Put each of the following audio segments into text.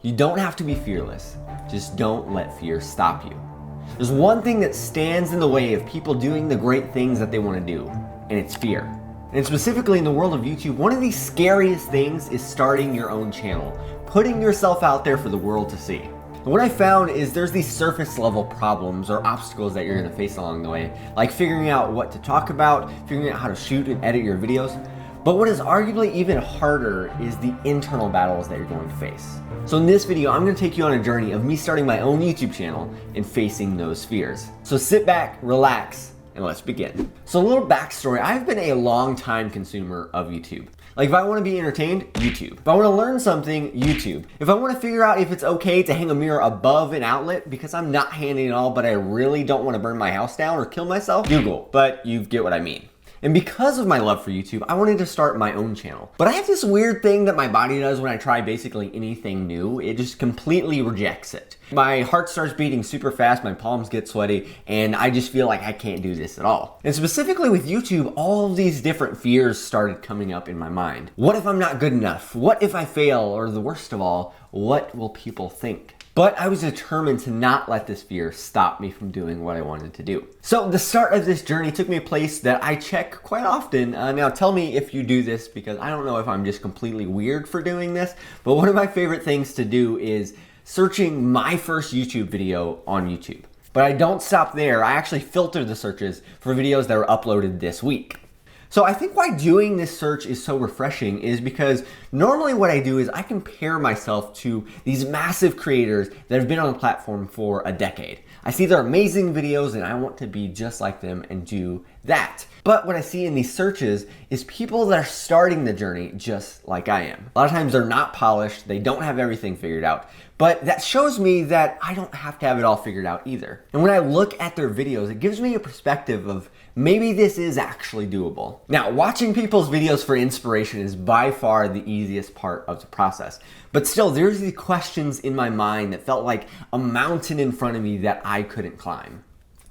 You don't have to be fearless, just don't let fear stop you. There's one thing that stands in the way of people doing the great things that they want to do, and it's fear. And specifically in the world of YouTube, one of the scariest things is starting your own channel, putting yourself out there for the world to see. And what I found is there's these surface level problems or obstacles that you're going to face along the way, like figuring out what to talk about, figuring out how to shoot and edit your videos. But what is arguably even harder is the internal battles that you're going to face. So in this video, I'm going to take you on a journey of me starting my own YouTube channel and facing those fears. So sit back, relax, and let's begin. So a little backstory, I've been a long time consumer of YouTube. Like if I want to be entertained, YouTube. If I want to learn something, YouTube. If I want to figure out if it's okay to hang a mirror above an outlet because I'm not handy at all, but I really don't want to burn my house down or kill myself, Google. But you get what I mean. And because of my love for YouTube, I wanted to start my own channel. But I have this weird thing that my body does when I try basically anything new. It just completely rejects it. My heart starts beating super fast, my palms get sweaty, and I just feel like I can't do this at all. And specifically with YouTube, all of these different fears started coming up in my mind. What if I'm not good enough? What if I fail? Or the worst of all, what will people think? But I was determined to not let this fear stop me from doing what I wanted to do. So the start of this journey took me a place that I check quite often. Now tell me if you do this, because I don't know if I'm just completely weird for doing this, but one of my favorite things to do is searching my first YouTube video on YouTube. But I don't stop there. I actually filter the searches for videos that were uploaded this week. So I think why doing this search is so refreshing is because normally what I do is I compare myself to these massive creators that have been on the platform for a decade. I see their amazing videos and I want to be just like them and do that. But what I see in these searches is people that are starting the journey just like I am. A lot of times they're not polished, they don't have everything figured out, but that shows me that I don't have to have it all figured out either. And when I look at their videos, it gives me a perspective of maybe this is actually doable. Now, watching people's videos for inspiration is by far the easiest part of the process. But still, there's these questions in my mind that felt like a mountain in front of me that I couldn't climb.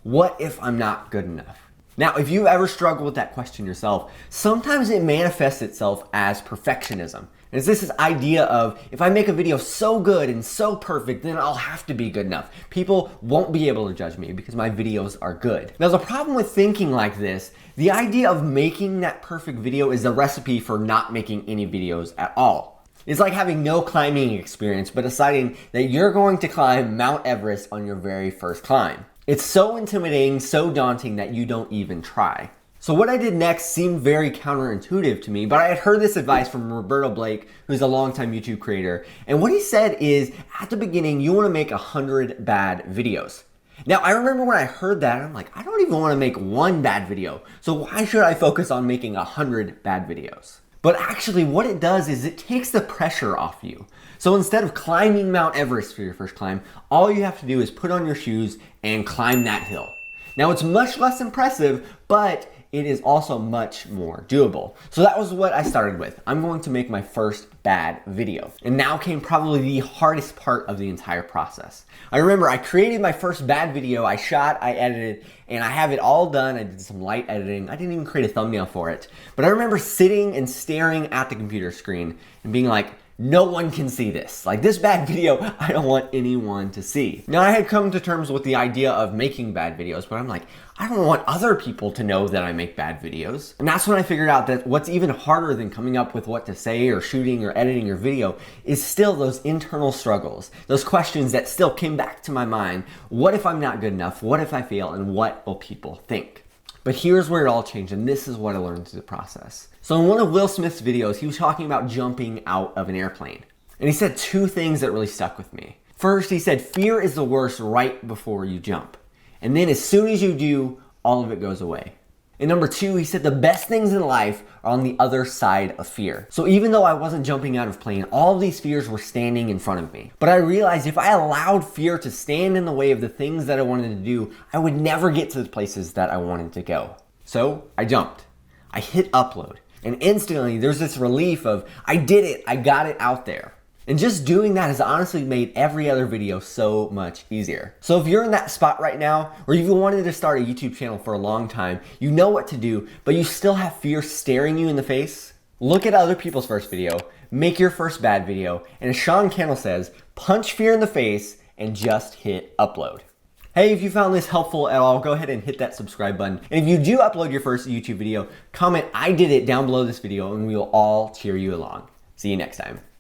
What if I'm not good enough? Now, if you've ever struggled with that question yourself, sometimes it manifests itself as perfectionism. And it's this idea of, if I make a video so good and so perfect, then I'll have to be good enough. People won't be able to judge me because my videos are good. Now, the problem with thinking like this, the idea of making that perfect video is a recipe for not making any videos at all. It's like having no climbing experience, but deciding that you're going to climb Mount Everest on your very first climb. It's so intimidating, so daunting that you don't even try. So what I did next seemed very counterintuitive to me, but I had heard this advice from Roberto Blake, who's a longtime YouTube creator. And what he said is, at the beginning, you want to make 100 bad videos. Now, I remember when I heard that, I'm like, I don't even want to make one bad video. So why should I focus on making 100 bad videos? But actually what it does is it takes the pressure off you. So instead of climbing Mount Everest for your first climb, all you have to do is put on your shoes and climb that hill. Now it's much less impressive, but it is also much more doable. So that was what I started with. I'm going to make my first bad video. And now came probably the hardest part of the entire process. I remember I created my first bad video, I shot, I edited, and I have it all done. I did some light editing. I didn't even create a thumbnail for it. But I remember sitting and staring at the computer screen and being like, no one can see this. Like, this bad video, I don't want anyone to see. Now, I had come to terms with the idea of making bad videos, but I'm like, I don't want other people to know that I make bad videos. And that's when I figured out that what's even harder than coming up with what to say or shooting or editing your video is still those internal struggles, those questions that still came back to my mind. What if I'm not good enough? What if I fail? And what will people think? But here's where it all changed, and this is what I learned through the process. So in one of Will Smith's videos, he was talking about jumping out of an airplane. And he said two things that really stuck with me. First, he said, fear is the worst right before you jump. And then as soon as you do, all of it goes away. And number two, he said the best things in life are on the other side of fear. So even though I wasn't jumping out of plane, all of these fears were standing in front of me. But I realized if I allowed fear to stand in the way of the things that I wanted to do, I would never get to the places that I wanted to go. So I jumped. I hit upload. And instantly there's this relief of, I did it, I got it out there. And just doing that has honestly made every other video so much easier. So if you're in that spot right now, or you've wanted to start a YouTube channel for a long time, you know what to do, but you still have fear staring you in the face, look at other people's first video, make your first bad video, and as Sean Cannell says, punch fear in the face and just hit upload. Hey, if you found this helpful at all, go ahead and hit that subscribe button. And if you do upload your first YouTube video, comment "I did it" down below this video and we will all cheer you along. See you next time.